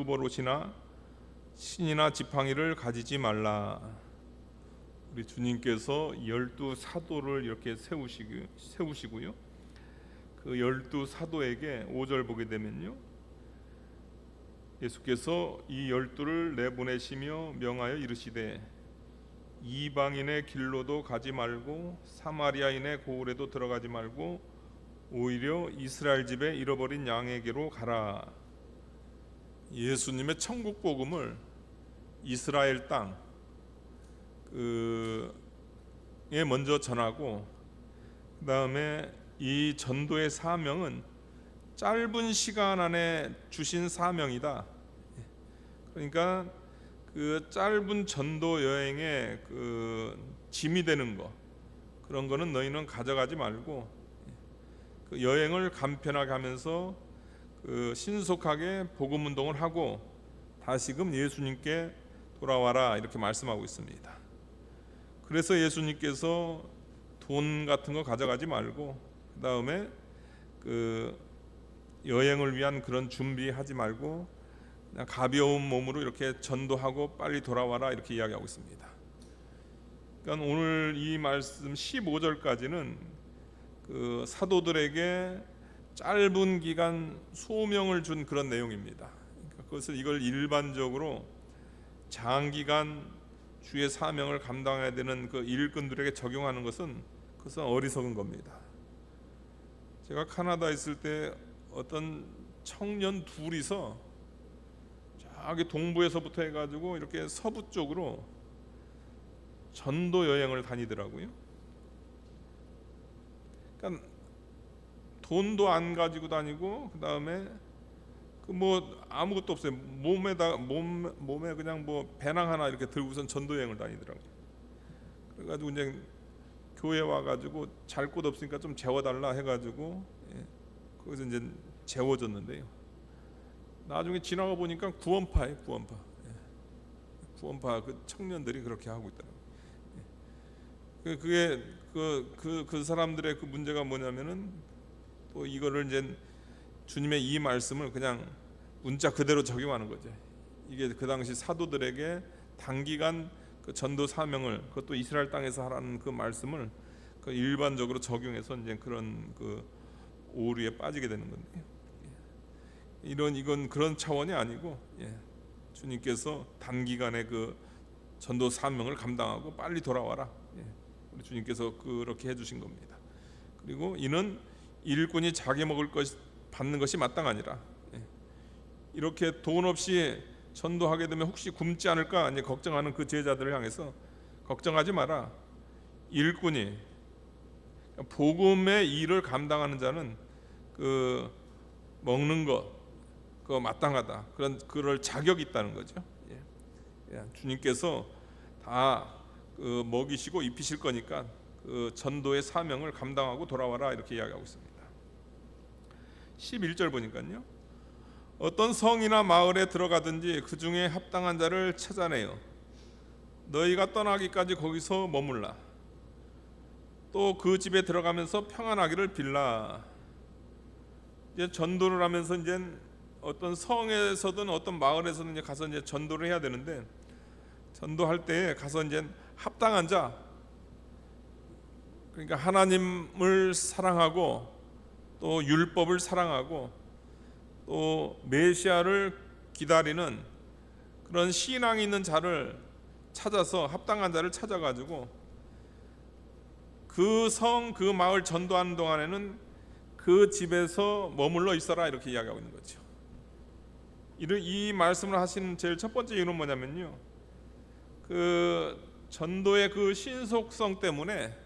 버릇이나 신이나 지팡이를 가지지 말라. 우리 주님께서 12사도를 이렇게 세우시고요. 그 12사도에게 5절 보게 되면요, 예수께서 이 12를 내보내시며 명하여 이르시되 이방인의 길로도 가지 말고 사마리아인의 고을에도 들어가지 말고 오히려 이스라엘 집에 잃어버린 양에게로 가라. 예수님의 천국 복음을 이스라엘 땅에 먼저 전하고, 그 다음에 이 전도의 사명은 짧은 시간 안에 주신 사명이다. 그러니까 그 짧은 전도 여행에 그 짐이 되는 거, 그런 거는 너희는 가져가지 말고 그 여행을 간편하게 하면서 그 신속하게 복음 운동을 하고 다시금 예수님께 돌아와라, 이렇게 말씀하고 있습니다. 그래서 예수님께서 돈 같은 거 가져가지 말고, 그 다음에 그 여행을 위한 그런 준비하지 말고 그냥 가벼운 몸으로 이렇게 전도하고 빨리 돌아와라, 이렇게 이야기하고 있습니다. 그러니까 오늘 이 말씀 15절까지는 그 사도들에게 짧은 기간 소명을 준 그런 내용입니다. 그러니까 그것을 이걸 일반적으로 장기간 주의 사명을 감당해야 되는 그 일꾼들에게 적용하는 것은 그것은 어리석은 겁니다. 제가 카나다에 있을 때 어떤 청년 둘이서 저기 동부에서부터 해가지고 이렇게 서부 쪽으로 전도 여행을 다니더라고요. 그러니까 돈도 안 가지고 다니고, 그 다음에 그 뭐 아무것도 없어요. 몸에 그냥 뭐 배낭 하나 이렇게 들고선 전도 여행을 다니더라고요. 그래가지고 이제 교회 와가지고 잘 곳 없으니까 좀 재워달라 해가지고 거기서 이제 재워줬는데요. 나중에 지나가 보니까 구원파예요, 구원파. 구원파 그 청년들이 그렇게 하고 있더라고요. 그게 그 사람들의 그 문제가 뭐냐면은 또 이거를 이제 주님의 이 말씀을 그냥 문자 그대로 적용하는 거죠. 이게 그 당시 사도들에게 단기간 그 전도 사명을, 그것도 이스라엘 땅에서 하라는 그 말씀을 그 일반적으로 적용해서 이제 그런 그 오류에 빠지게 되는 건데요. 이건 그런 차원이 아니고, 주님께서 단기간에 그 전도 사명을 감당하고 빨리 돌아와라. 우리 주님께서 그렇게 해주신 겁니다. 그리고 이는 일꾼이 자기 먹을 것 받는 것이 마땅하니라. 이렇게 돈 없이 전도하게 되면 혹시 굶지 않을까 이제 걱정하는 그 제자들을 향해서 걱정하지 마라. 일꾼이, 복음의 일을 감당하는 자는 그 먹는 것 그거 마땅하다. 그럴 자격이 있다는 거죠. 주님께서 다 그 먹이시고 입히실 거니까 그 전도의 사명을 감당하고 돌아와라, 이렇게 이야기하고 있습니다. 11절 보니까요, 어떤 성이나 마을에 들어가든지 그 중에 합당한 자를 찾아내요. 너희가 떠나기까지 거기서 머물라. 또 그 집에 들어가면서 평안하기를 빌라. 이제 전도를 하면서 이제 어떤 성에서든 어떤 마을에서든 이제 가서 이제 전도를 해야 되는데, 전도할 때 가서 이제 합당한 자, 그러니까 하나님을 사랑하고 또 율법을 사랑하고 또 메시아를 기다리는 그런 신앙이 있는 자를 찾아서, 합당한 자를 찾아가지고 그 성, 그 마을 전도하는 동안에는 그 집에서 머물러 있어라, 이렇게 이야기하고 있는 거죠. 이 말씀을 하시는 제일 첫 번째 이유는 뭐냐면요, 그 전도의 그 신속성 때문에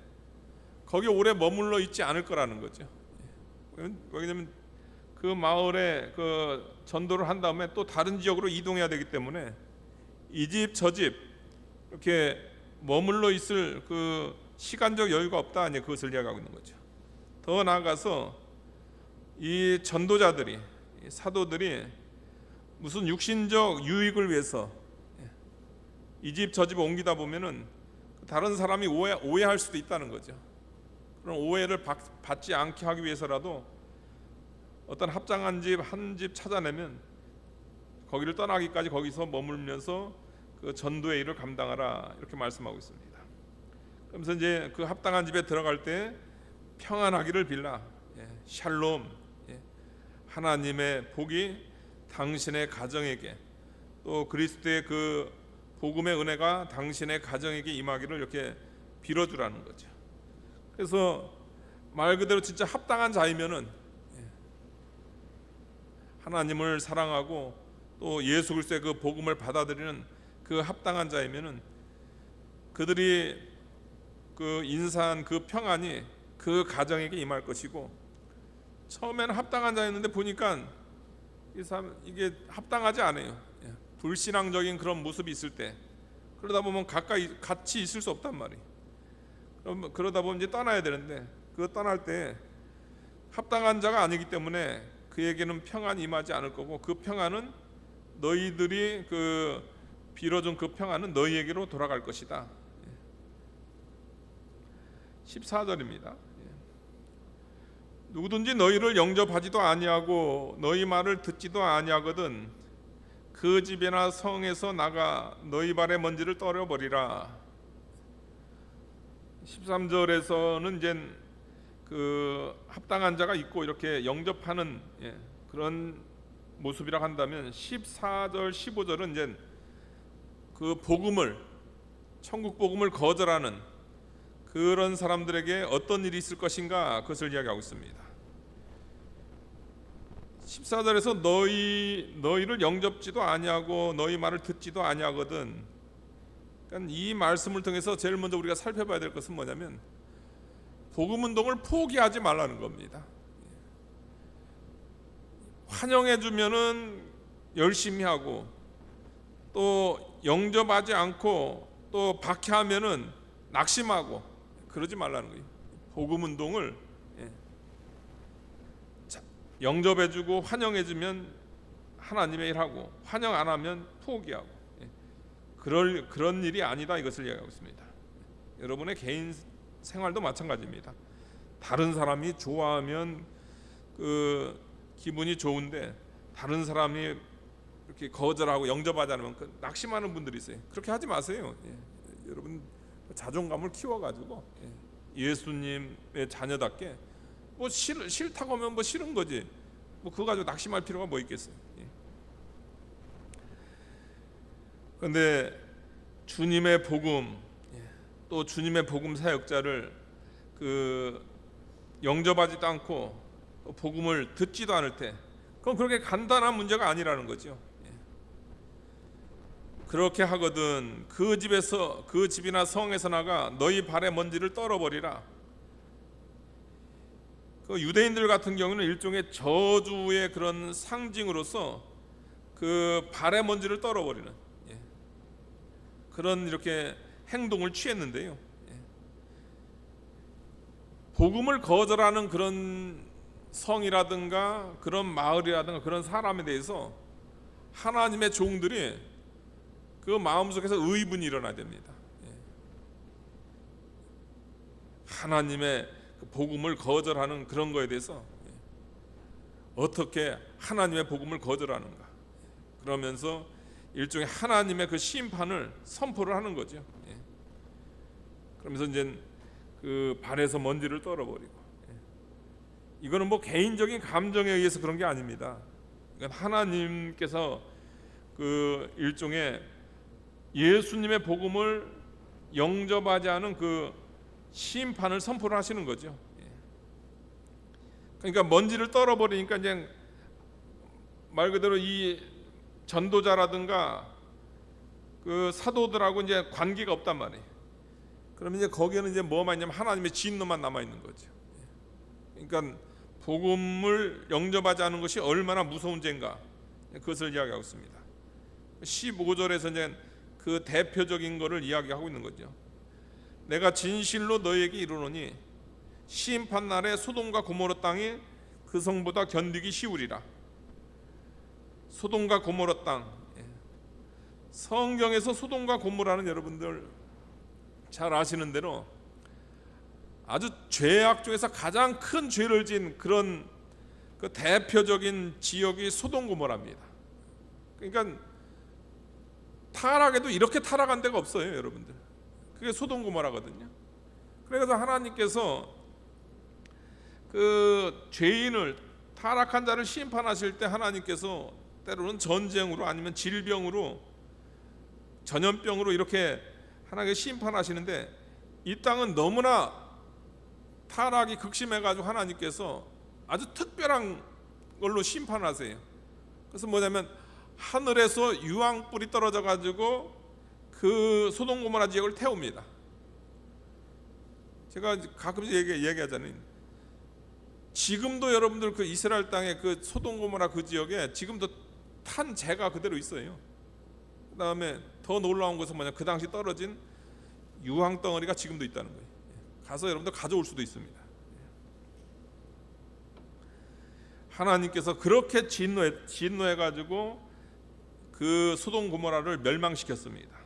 거기 오래 머물러 있지 않을 거라는 거죠. 왜냐하면 그 마을에 그 전도를 한 다음에 또 다른 지역으로 이동해야 되기 때문에 이 집 저 집 이렇게 머물러 있을 그 시간적 여유가 없다, 이제 그것을 이야기하고 있는 거죠. 더 나아가서 이 전도자들이, 사도들이 무슨 육신적 유익을 위해서 이 집 저 집 옮기다 보면은 다른 사람이 오해할 수도 있다는 거죠. 그런 오해를 받지 않게 하기 위해서라도 어떤 합당한 집 한 집 찾아내면 거기를 떠나기까지 거기서 머물면서 그 전도의 일을 감당하라 이렇게 말씀하고 있습니다. 그러면서 이제 그 합당한 집에 들어갈 때 평안하기를 빌라. 샬롬, 하나님의 복이 당신의 가정에게 또 그리스도의 그 복음의 은혜가 당신의 가정에게 임하기를 이렇게 빌어주라는 거죠. 그래서 말 그대로 진짜 합당한 자이면은 하나님을 사랑하고 또 예수 그리스도의 그 복음을 받아들이는 그 합당한 자이면은 그들이 그 인사한 그 평안이 그 가정에게 임할 것이고, 처음에는 합당한 자였는데 보니까 이 사람 이게 합당하지 않아요. 불신앙적인 그런 모습이 있을 때 그러다 보면 가까이 같이 있을 수 없단 말이에요. 그러다 보면 이제 떠나야 되는데 그 떠날 때 합당한 자가 아니기 때문에 그에게는 평안이 임하지 않을 거고, 그 평안은 너희들이 그 빌어준 그 평안은 너희에게로 돌아갈 것이다. 14절입니다. 누구든지 너희를 영접하지도 아니하고 너희 말을 듣지도 아니하거든 그 집이나 성에서 나가 너희 발의 먼지를 떨어버리라. 13절에서는 이제 그 합당한 자가 있고 이렇게 영접하는 그런 모습이라 한다면, 14절 15절은 이제 그 복음을, 천국 복음을 거절하는 그런 사람들에게 어떤 일이 있을 것인가, 그것을 이야기하고 있습니다. 14절에서 너희를 영접지도 아니하고 너희 말을 듣지도 아니하거든. 그러니까 이 말씀을 통해서 제일 먼저 우리가 살펴봐야 될 것은 뭐냐면 복음 운동을 포기하지 말라는 겁니다. 환영해 주면은 열심히 하고, 또 영접하지 않고 또 박해하면은 낙심하고 그러지 말라는 거예요. 복음 운동을 영접해주고 환영해주면 하나님의 일하고, 환영 안 하면 포기하고, 그런 일이 아니다, 이것을 이야기하고 있습니다. 여러분의 개인 생활도 마찬가지입니다. 다른 사람이 좋아하면 그 기분이 좋은데 다른 사람이 이렇게 거절하고 영접하지 않으면 그 낙심하는 분들이 있어요. 그렇게 하지 마세요. 여러분 자존감을 키워가지고 예수님의 자녀답게 뭐 싫다고 하면 뭐 싫은 거지, 뭐 그거 가지고 낙심할 필요가 뭐 있겠어요. 그런데 주님의 복음, 또 주님의 복음 사역자를 그 영접하지도 않고 또 복음을 듣지도 않을 때, 그건 그렇게 간단한 문제가 아니라는 거죠. 그렇게 하거든 그 집이나 성에서 나가 너희 발의 먼지를 떨어버리라. 그 유대인들 같은 경우는 일종의 저주의 그런 상징으로서 그 발의 먼지를 떨어버리는 그런 이렇게 행동을 취했는데요. 복음을 거절하는 그런 성이라든가 그런 마을이라든가 그런 사람에 대해서 하나님의 종들이 그 마음속에서 의분이 일어나야 됩니다. 하나님의 복음을 거절하는 그런 거에 대해서 어떻게 하나님의 복음을 거절하는가, 그러면서 일종의 하나님의 그 심판을 선포를 하는 거죠. 그러면서 이제 그 발에서 먼지를 떨어버리고, 이거는 뭐 개인적인 감정에 의해서 그런 게 아닙니다. 이건 하나님께서 그 일종의 예수님의 복음을 영접하지 않은 그 심판을 선포를 하시는 거죠. 그러니까 먼지를 떨어버리니까 이제 말 그대로 이 전도자라든가 그 사도들하고 이제 관계가 없단 말이에요. 그러면 이제 거기에는 이제 뭐만 있냐면 하나님의 진노만 남아 있는 거죠. 그러니까 복음을 영접하지 않은 것이 얼마나 무서운 죄인가, 그것을 이야기하고 있습니다. 15절에서 이제 그 대표적인 것을 이야기하고 있는 거죠. 내가 진실로 너희에게 이르노니 심판 날에 소돔과 고모라 땅이 그 성보다 견디기 쉬우리라. 소돔과 고모라 땅, 성경에서 소돔과 고모라는 여러분들 잘 아시는 대로 아주 죄악 중에서 가장 큰 죄를 지은 그런 그 대표적인 지역이 소돔 고모라입니다. 그러니까 타락해도 이렇게 타락한 데가 없어요, 여러분들. 그게 소돔 고모라거든요. 그래서 하나님께서 그 죄인을, 타락한 자를 심판하실 때 하나님께서 때로는 전쟁으로 아니면 질병으로, 전염병으로 이렇게 하나님께 심판하시는데, 이 땅은 너무나 타락이 극심해가지고 하나님께서 아주 특별한 걸로 심판하세요. 그래서 뭐냐면 하늘에서 유황불이 떨어져 가지고 그 소돔 고모라 지역을 태웁니다. 제가 가끔씩 얘기하잖아요. 지금도 여러분들 그 이스라엘 땅의 그 소돔 고모라 그 지역에 지금도 탄 재가 그대로 있어요. 그 다음에 더 놀라운 것은 뭐냐, 그 당시 떨어진 유황 덩어리가 지금도 있다는 거예요. 가서 여러분들 가져올 수도 있습니다. 하나님께서 그렇게 진노해 가지고 그 소돔 고모라를 멸망시켰습니다.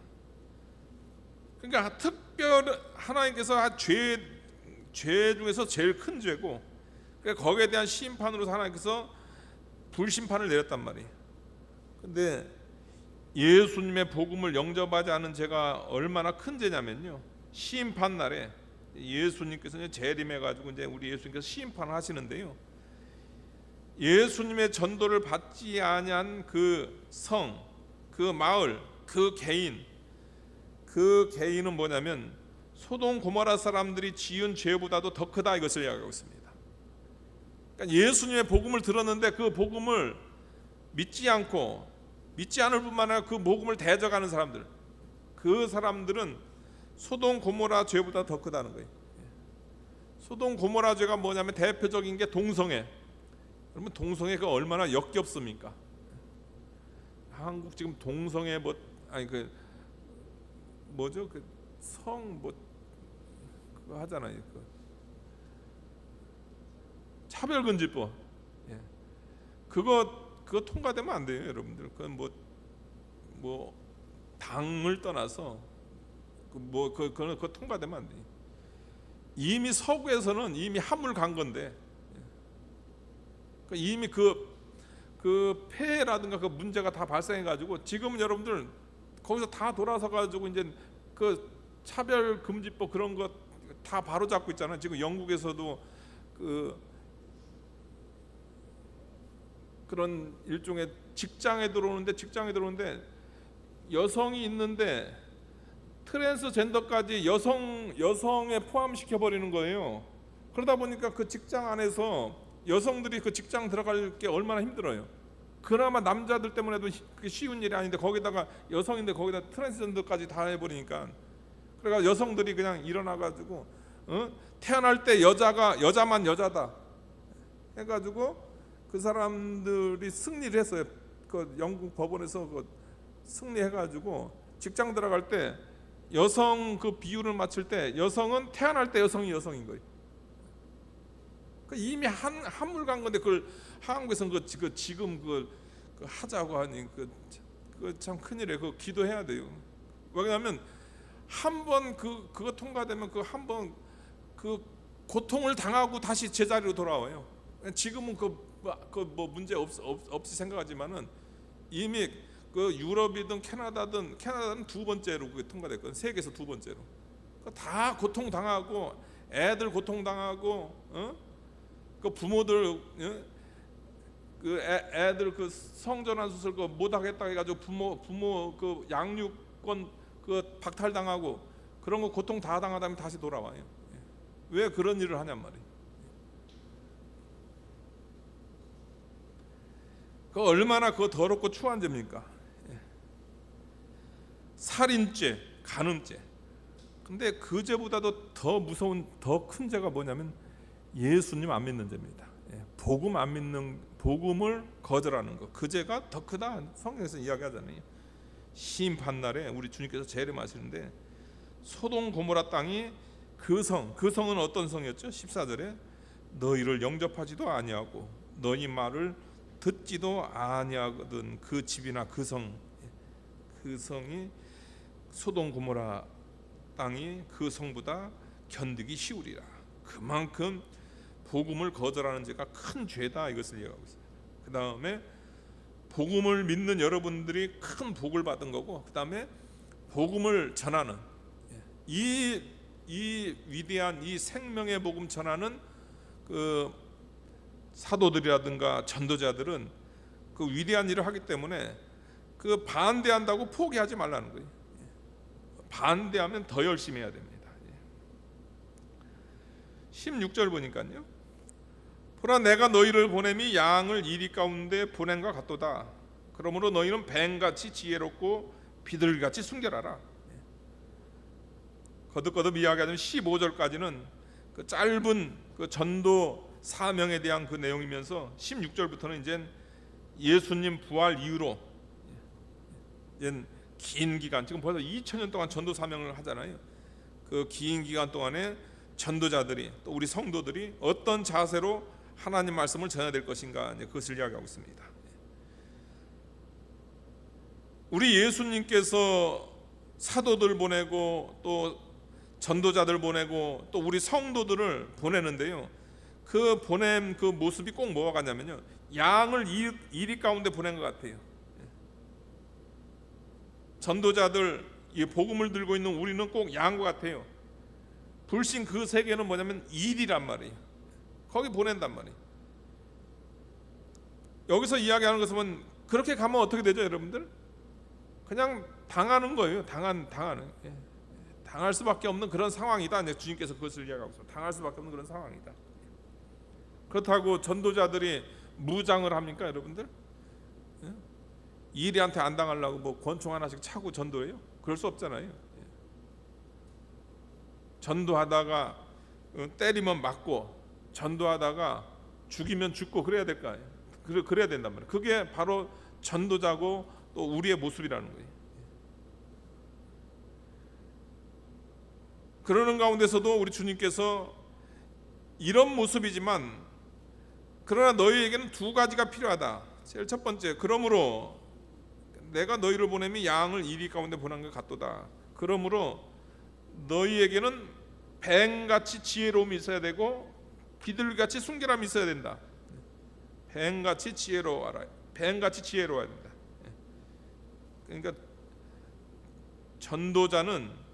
그러니까 특별, 하나님께서 죄 중에서 제일 큰 죄고, 그러니까 거기에 대한 심판으로 하나님께서 불심판을 내렸단 말이에요. 근데 예수님의 복음을 영접하지 않은 죄가 얼마나 큰 죄냐면요, 심판 날에 예수님께서 재림해 가지고 이제 우리 예수님께서 심판을 하시는데요, 예수님의 전도를 받지 아니한 그 성, 그 마을, 그 개인은 뭐냐면 소돔 고모라 사람들이 지은 죄보다도 더 크다, 이것을 이야기하고 있습니다. 그러니까 예수님의 복음을 들었는데 그 복음을 믿지 않을 뿐만 아니라 그 복음을 대적하는 사람들, 그 사람들은 소돔 고모라 죄보다 더 크다는 거예요. 소돔 고모라 죄가 뭐냐면 대표적인 게 동성애. 그러면 동성애가 얼마나 역겹습니까? 한국 지금 동성애 뭐 아니 그 뭐죠, 그 성 뭐 그거 하잖아요. 그 차별금지법. 예. 그거 통과되면 안 돼요, 여러분들. 그건 뭐 당을 떠나서 그거 통과되면 안 돼요. 이미 서구에서는 이미 한물 간 건데, 이미 그 폐해라든가 그 문제가 다 발생해가지고 지금은 여러분들 거기서 다 돌아서가지고 이제 그 차별금지법 그런 거 다 바로잡고 있잖아요. 지금 영국에서도 그런 일종의 직장에 들어오는데 여성이 있는데 트랜스젠더까지 여성에 포함시켜 버리는 거예요. 그러다 보니까 그 직장 안에서 여성들이 그 직장 들어갈 게 얼마나 힘들어요. 그나마 남자들 때문에도 쉬운 일이 아닌데 거기다가 여성인데 거기다 트랜스젠더까지 다 해버리니까, 그러니까 여성들이 그냥 일어나가지고 태어날 때 여자만 여자다 해가지고 그 사람들이 승리를 했어요. 그 영국 법원에서 그 승리해가지고 직장 들어갈 때 여성 그 비율을 맞출 때 여성은 태어날 때 여성인 거예요. 이미 한물 간 건데 그걸 한국에서는 지금 그 하자고 하니 그 참 큰일이에요. 그거 기도해야 돼요. 왜냐하면 한번 그거 통과되면 한번 그 고통을 당하고 다시 제자리로 돌아와요. 지금은 뭐 문제 없이 생각하지만은 이미 그 유럽이든 캐나다는 두 번째로 그게 통과됐거든. 세계에서 두 번째로. 다 고통 당하고 애들 고통 당하고 그 부모들 그 애들 그 성전환 수술 못 하겠다 해가지고 부모 그 양육권 그 박탈당하고 그런 거 고통 다 당하다면 다시 돌아와요. 왜 그런 일을 하냔 말이에요. 그 얼마나 그거 더럽고 추한 죄입니까? 살인죄, 간음죄. 근데 그 죄보다도 더 무서운 더 큰 죄가 뭐냐면 예수님 안 믿는 죄입니다. 복음 안 믿는, 복음을 거절하는 거, 그 죄가 더 크다. 성경에서 이야기하잖아요. 심판 날에 우리 주님께서 재림하시는데 소돔 고모라 땅이 그 성은 어떤 성이었죠? 14절에 너희를 영접하지도 아니하고 너희 말을 듣지도 아니하거든 그 집이나 그 성이 소돔 고모라 땅이 그 성보다 견디기 쉬우리라. 그만큼 복음을 거절하는 죄가 큰 죄다, 이것을 얘기하고 있습니다. 그 다음에 복음을 믿는 여러분들이 큰 복을 받은 거고, 그 다음에 복음을 전하는 이 위대한 이 생명의 복음 전하는 그 사도들이라든가 전도자들은 그 위대한 일을 하기 때문에 그 반대한다고 포기하지 말라는 거예요. 반대하면 더 열심히 해야 됩니다. 16절 보니까요, 보라 내가 너희를 보냄이 양을 이리 가운데 보냄과 같도다. 그러므로 너희는 뱀같이 지혜롭고 비둘기같이 순결하라. 거듭거듭 이야기하자면 15절까지는 그 짧은 그 전도 사명에 대한 그 내용이면서 16절부터는 이제 예수님 부활 이후로 긴 기간, 지금 벌써 2000년 동안 전도 사명을 하잖아요. 그 긴 기간 동안에 전도자들이 또 우리 성도들이 어떤 자세로 하나님 말씀을 전해야 될 것인가, 이제 그것을 이야기하고 있습니다. 우리 예수님께서 사도들 보내고 또 전도자들 보내고 또 우리 성도들을 보내는데요, 그 보냄 그 모습이 꼭 뭐가 같냐면요, 양을 이리 가운데 보낸 것 같아요. 전도자들, 이 복음을 들고 있는 우리는 꼭 양과 같아요. 불신 그 세계는 뭐냐면 일이란 말이에요. 거기 보낸단 말이에요. 여기서 이야기하는 것은 그렇게 가면 어떻게 되죠, 여러분들? 그냥 당하는 거예요. 당하는. 당할 수밖에 없는 그런 상황이다. 이제 주님께서 그것을 이야기하고 있어요. 당할 수밖에 없는 그런 상황이다. 그렇다고 전도자들이 무장을 합니까, 여러분들? 이리한테 안 당하려고 뭐 권총 하나씩 차고 전도해요? 그럴 수 없잖아요. 전도하다가 때리면 맞고, 전도하다가 죽이면 죽고 그래야 될 거 아니에요. 그래야 된단 말이에요. 그게 바로 전도자고 또 우리의 모습이라는 거예요. 그러는 가운데서도 우리 주님께서 이런 모습이지만 그러나 너희에게는 두 가지가 필요하다. 제일 첫 번째, 그러므로 내가 너희를 보내면 양을 이리 가운데 보낸 것 같도다. 그러므로 너희에게는 뱀같이 지혜로움이 있어야 되고 비둘기같이 순결함이 있어야 된다. 뱀같이 지혜로워라. 뱀같이 지혜로워야 된다. 그러니까 전도자는,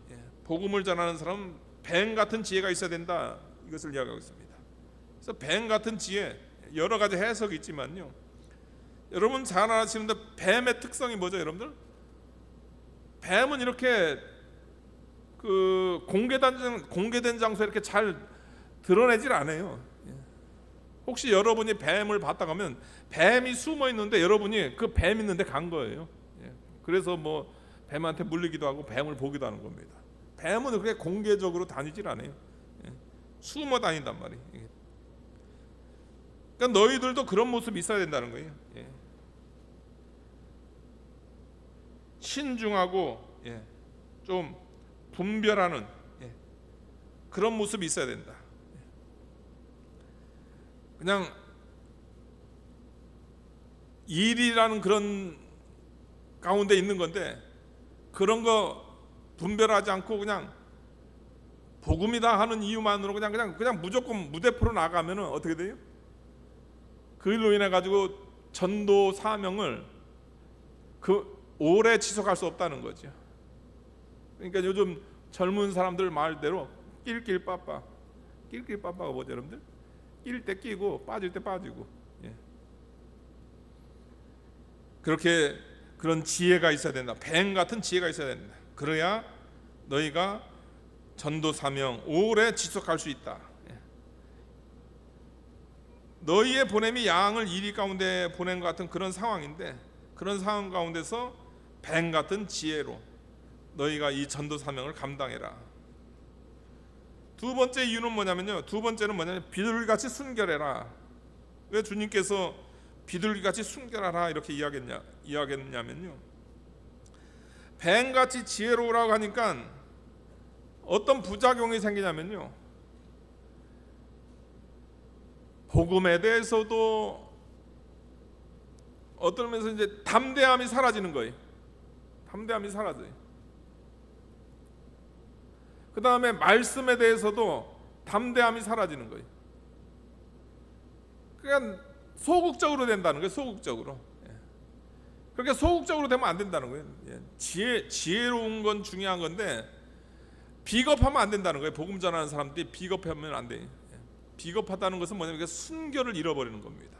복음을 전하는 사람은 뱀 같은 지혜가 있어야 된다. 이것을 이야기하고 있습니다. 그래서 뱀 같은 지혜, 여러 가지 해석이 있지만요, 여러분 잘 아시는데 뱀의 특성이 뭐죠, 여러분들? 뱀은 이렇게 그 공개된 장소에 이렇게 잘 드러내질 않아요. 혹시 여러분이 뱀을 봤다 가면 뱀이 숨어 있는데 여러분이 그 뱀 있는데 간 거예요. 그래서 뭐 뱀한테 물리기도 하고 뱀을 보기도 하는 겁니다. 뱀은 그렇게 공개적으로 다니질 않아요. 숨어 다닌단 말이에요. 그러니까 너희들도 그런 모습이 있어야 된다는 거예요. 신중하고 좀 분별하는 그런 모습이 있어야 된다. 그냥 일이라는 그런 가운데 있는 건데 그런 거 분별하지 않고 그냥 복음이다 하는 이유만으로 그냥 무조건 무대포로 나가면은 어떻게 돼요? 그 일로 인해 가지고 전도 사명을 오래 지속할 수 없다는 거죠. 그러니까 요즘 젊은 사람들 말대로 낄낄빠빠. 낄낄빠빠가 뭐죠, 여러분들? 낄 때 끼고 빠질 때 빠지고. 그렇게 그런 지혜가 있어야 된다. 뱀 같은 지혜가 있어야 된다. 그래야 너희가 전도 사명 오래 지속할 수 있다. 너희의 보냄이 양을 이리 가운데 보낸 것 같은 그런 상황인데, 그런 상황 가운데서 뱀 같은 지혜로 너희가 이 전도 사명을 감당해라. 두 번째 이유는 뭐냐면요, 두 번째는 뭐냐면 비둘기같이 순결해라. 왜 주님께서 비둘기같이 순결하라 이렇게 이야기했냐면요, 뱀같이 지혜로우라고 하니까 어떤 부작용이 생기냐면요, 복음에 대해서도 어떤 면에서 이제 담대함이 사라지는 거예요. 담대함이 사라져요. 그 다음에 말씀에 대해서도 담대함이 사라지는 거예요. 그냥 소극적으로 된다는 거예요. 소극적으로. 그렇게 소극적으로 되면 안 된다는 거예요. 지혜로운 건 중요한 건데 비겁하면 안 된다는 거예요. 복음 전하는 사람들이 비겁하면 안 돼요. 비겁하다는 것은 뭐냐면 순결을 잃어버리는 겁니다.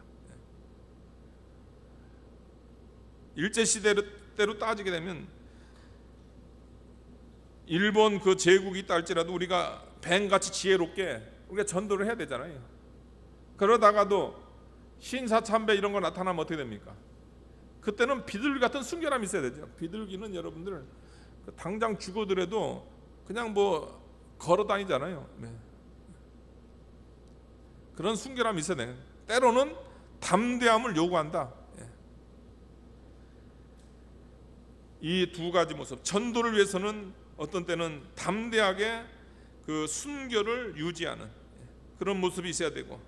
일제 시대로 따지게 되면 일본 그 제국이 있다 할지라도 우리가 뱀같이 지혜롭게 우리가 전도를 해야 되잖아요. 그러다가도 신사참배 이런 거 나타나면 어떻게 됩니까? 그때는 비둘기 같은 순결함이 있어야 되죠. 비둘기는 여러분들 당장 죽어더라도 그냥 뭐 걸어 다니잖아요. 네. 그런 순결함이 있어야 돼요. 때로는 담대함을 요구한다. 이 두 가지 모습, 전도를 위해서는 어떤 때는 담대하게 그 순결을 유지하는 그런 모습이 있어야 되고,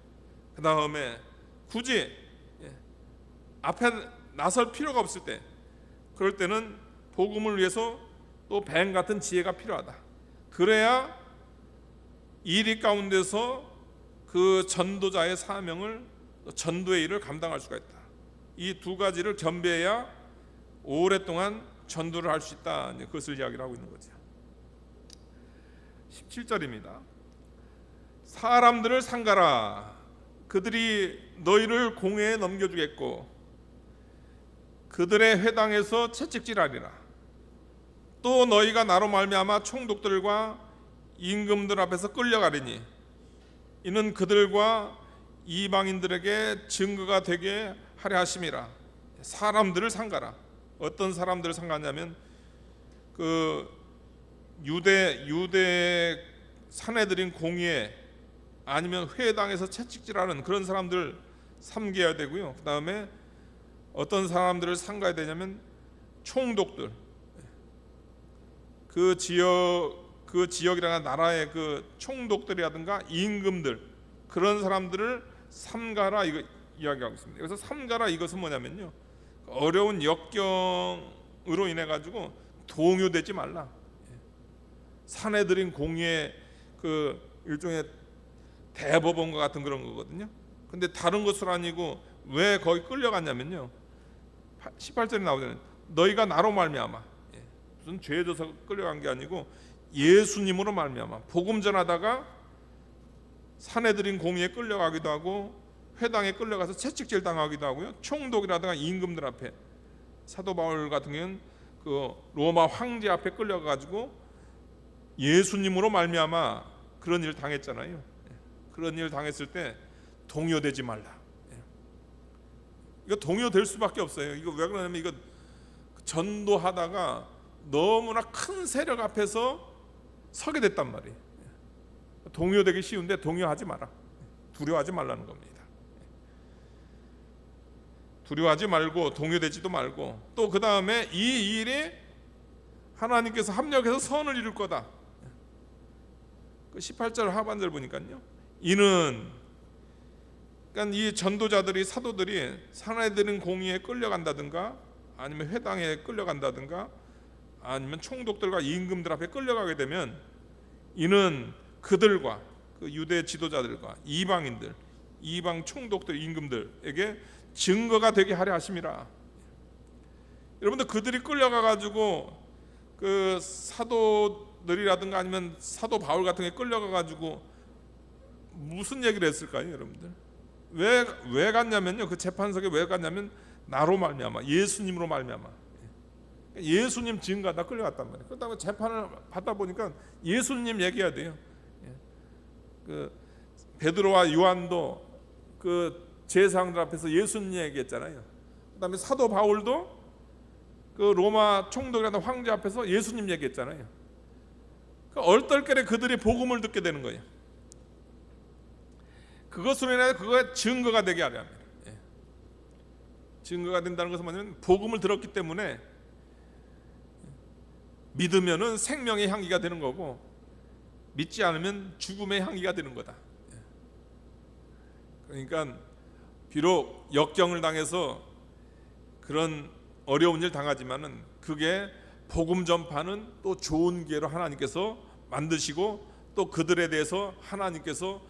그 다음에 굳이 앞에 나설 필요가 없을 때, 그럴 때는 복음을 위해서 또 뱀 같은 지혜가 필요하다. 그래야 일이 가운데서 그 전도자의 사명을, 전도의 일을 감당할 수가 있다. 이 두 가지를 겸비해야 오랫동안 전도를 할 수 있다. 그것을 이야기를 하고 있는 거죠. 17절입니다. 사람들을 상가라. 그들이 너희를 공회에 넘겨주겠고 그들의 회당에서 채찍질하리라. 또 너희가 나로 말미암아 총독들과 임금들 앞에서 끌려가리니 이는 그들과 이방인들에게 증거가 되게 하려 하심이라. 사람들을 상가라. 어떤 사람들을 상가냐면 그 유대 사내들인 공의회 아니면 회당에서 채찍질하는 그런 사람들 삼겨야 되고요. 그 다음에 어떤 사람들을 상가야 되냐면 총독들, 그 지역이라는 나라의 그 총독들이라든가 임금들, 그런 사람들을 삼가라, 이거 이야기하고 있습니다. 그래서 삼가라 이것은 뭐냐면요, 어려운 역경으로 인해 가지고 동요되지 말라. 사내들인 공의의 그 일종의 대법원과 같은 그런 거거든요. 근데 다른 것은 아니고 왜 거기 끌려갔냐면요, 18절에 나오잖아요. 너희가 나로 말미암아, 무슨 죄에 져서 끌려간 게 아니고 예수님으로 말미암아. 복음 전하다가 사내들인 공의에 끌려가기도 하고 회당에 끌려가서 채찍질 당하기도 하고요. 총독이라든가 임금들 앞에, 사도 바울 같은 경우는 그 로마 황제 앞에 끌려가가지고 예수님으로 말미암아 그런 일을 당했잖아요. 그런 일을 당했을 때 동요되지 말라. 이거 동요될 수밖에 없어요. 이거 왜 그러냐면 이거 전도하다가 너무나 큰 세력 앞에서 서게 됐단 말이에요. 동요되기 쉬운데 동요하지 마라. 두려워하지 말라는 겁니다. 두려워하지 말고 동요되지도 말고, 또 그 다음에 이 일이 하나님께서 합력해서 선을 이룰 거다. 그 18절 하반절 보니까요, 이는, 그러니까 이 전도자들이, 사도들이 사내들은 공의에 끌려간다든가 아니면 회당에 끌려간다든가 아니면 총독들과 임금들 앞에 끌려가게 되면 이는 그들과 그 유대 지도자들과 이방인들, 이방 총독들, 임금들에게 증거가 되게 하려 하심이라. 여러분들, 그들이 끌려가 가지고 그 사도들이라든가 아니면 사도 바울 같은 게 끌려가 가지고 무슨 얘기를 했을까요, 여러분들? 왜 갔냐면요, 그 재판석에 왜 갔냐면 나로 말미암아, 예수님으로 말미암아. 예수님 증거하다 끌려갔단 말이에요. 그다음에 재판을 받다 보니까 예수님 얘기해야 돼요. 그 베드로와 요한도 그 제사장들 앞에서 예수님 얘기했잖아요. 그다음에 사도 바울도 그 로마 총독이라는 황제 앞에서 예수님 얘기했잖아요. 얼떨결에 그들이 복음을 듣게 되는 거예요. 그것으로 인해 그거에 증거가 되게 하려 합니다. 증거가 된다는 것은 뭐냐면 복음을 들었기 때문에 믿으면은 생명의 향기가 되는 거고 믿지 않으면 죽음의 향기가 되는 거다. 그러니까 비록 역경을 당해서 그런 어려운 일 당하지만은 그게 복음 전파는 또 좋은 기회로 하나님께서 만드시고 또 그들에 대해서 하나님께서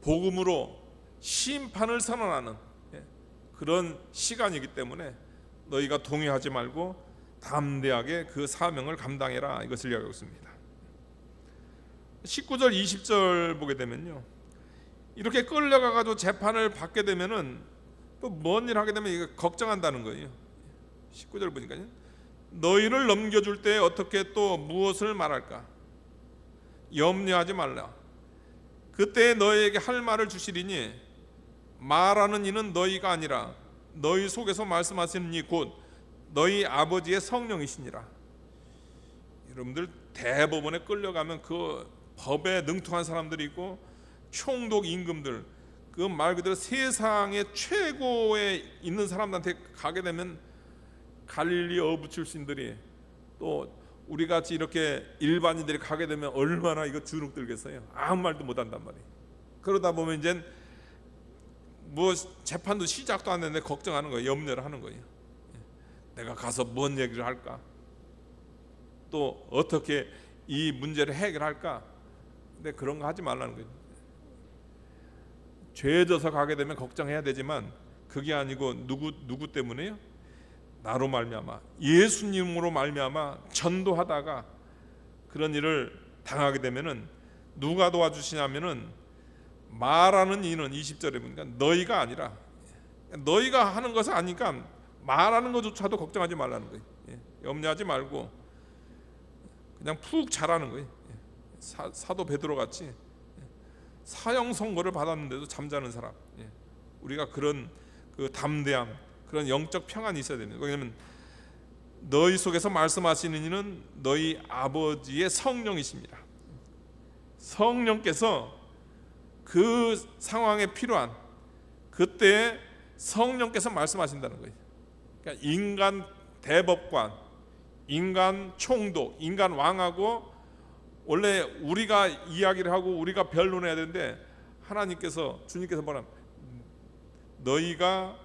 복음으로 심판을 선언하는 그런 시간이기 때문에 너희가 동요하지 말고 담대하게 그 사명을 감당해라, 이것을 이야기하고 있습니다. 19절 20절 보게 되면요, 이렇게 끌려가가지고 재판을 받게 되면은 또 뭔 일 하게 되면 이거 걱정한다는 거예요. 19절 보니까요, 너희를 넘겨줄 때 어떻게 또 무엇을 말할까? 염려하지 말라. 그때 너희에게 할 말을 주시리니 말하는 이는 너희가 아니라 너희 속에서 말씀하시는 이 곧 너희 아버지의 성령이시니라. 여러분들 대법원에 끌려가면 그 법에 능통한 사람들이 있고 총독 임금들, 그 말 그대로 세상의 최고에 있는 사람들한테 가게 되면 갈릴리 어부 출신들이, 또 우리 같이 이렇게 일반인들이 가게 되면 얼마나 이거 주눅 들겠어요. 아무 말도 못 한단 말이에요. 그러다 보면 이제 뭐 재판도 시작도 안 했는데 걱정하는 거예요. 염려를 하는 거예요. 내가 가서 뭔 얘기를 할까? 또 어떻게 이 문제를 해결할까? 근데 그런 거 하지 말라는 거예요. 죄 져서 가게 되면 걱정해야 되지만 그게 아니고 누구 때문에요? 나로 말미암아, 예수님으로 말미암아 전도하다가 그런 일을 당하게 되면은 누가 도와주시냐면은 말하는 이는 20절에 보니까 너희가 아니라, 너희가 하는 것은 아니까 말하는 것조차도 걱정하지 말라는 거예요. 염려하지 말고 그냥 푹 자라는 거예요. 사도 베드로 같이 사형 선고를 받았는데도 잠자는 사람, 우리가 그런 그 담대함, 그런 영적 평안이 있어야 되는 거예요. 왜냐하면 너희 속에서 말씀하시는 이는 너희 아버지의 성령이십니다. 성령께서 그 상황에 필요한 그때 성령께서 말씀하신다는 거예요. 그러니까 인간 대법관, 인간 총독, 인간 왕하고 원래 우리가 이야기를 하고 우리가 변론해야 되는데 하나님께서, 주님께서 뭐라, 너희가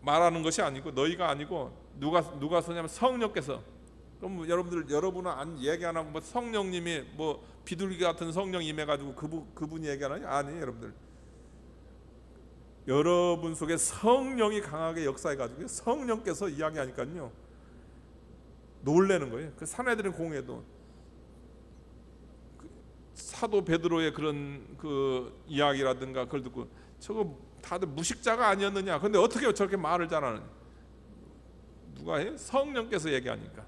말하는 것이 아니고, 너희가 아니고 누가 서냐면 성령께서. 그럼 여러분은 안 얘기 안 하고 뭐 성령님이 뭐 비둘기 같은 성령 임해가지고 그분이 얘기하나요? 아니에요. 여러분 속에 성령이 강하게 역사해가지고 성령께서 이야기하니까요 놀라는 거예요. 그 사내들의 공회도 사도 베드로의 그런 그 이야기라든가 그걸 듣고 저거 다들 무식자가 아니었느냐, 그런데 어떻게 저렇게 말을 잘하느냐. 누가 해요? 성령께서 얘기하니까.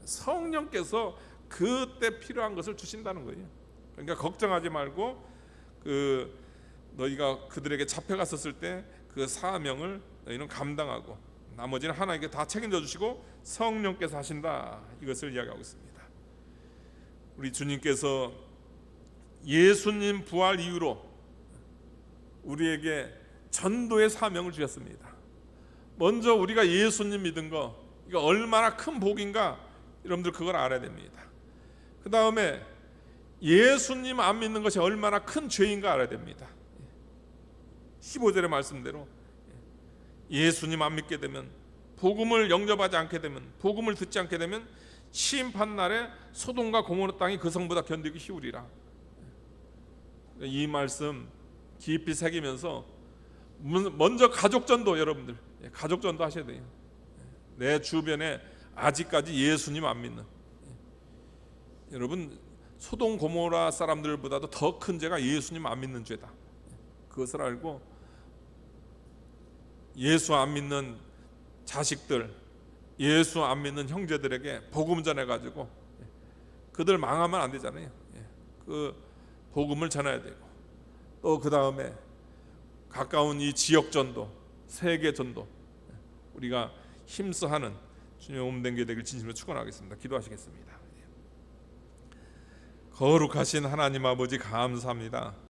성령께서 그때 필요한 것을 주신다는 거예요. 그러니까 걱정하지 말고 너희가 그들에게 잡혀갔었을 때 그 사명을 너희는 감당하고 나머지는 하나님께 다 책임져 주시고 성령께서 하신다, 이것을 이야기하고 있습니다. 우리 주님께서 예수님 부활 이후로 우리에게 전도의 사명을 주셨습니다. 먼저 우리가 예수님 믿은 거, 이거 얼마나 큰 복인가, 여러분들 그걸 알아야 됩니다. 그 다음에 예수님 안 믿는 것이 얼마나 큰 죄인가 알아야 됩니다. 15절의 말씀대로 예수님 안 믿게 되면, 복음을 영접하지 않게 되면, 복음을 듣지 않게 되면 심판날에 소돔과 고모라 땅이 그 성보다 견디기 쉬우리라. 이 말씀 깊이 새기면서 먼저 가족전도, 여러분들 가족전도 하셔야 돼요. 내 주변에 아직까지 예수님 안 믿는, 여러분 소돔 고모라 사람들보다도 더 큰 죄가 예수님 안 믿는 죄다. 그것을 알고 예수 안 믿는 자식들, 예수 안 믿는 형제들에게 복음 전해가지고 그들 망하면 안 되잖아요. 그 복음을 전해야 되고, 또 그 다음에 가까운 이 지역 전도, 세계 전도, 우리가 힘써 하는 주님의 몸된 게 되길 진심으로 축원하겠습니다. 기도하시겠습니다. 거룩하신 하나님 아버지, 감사합니다.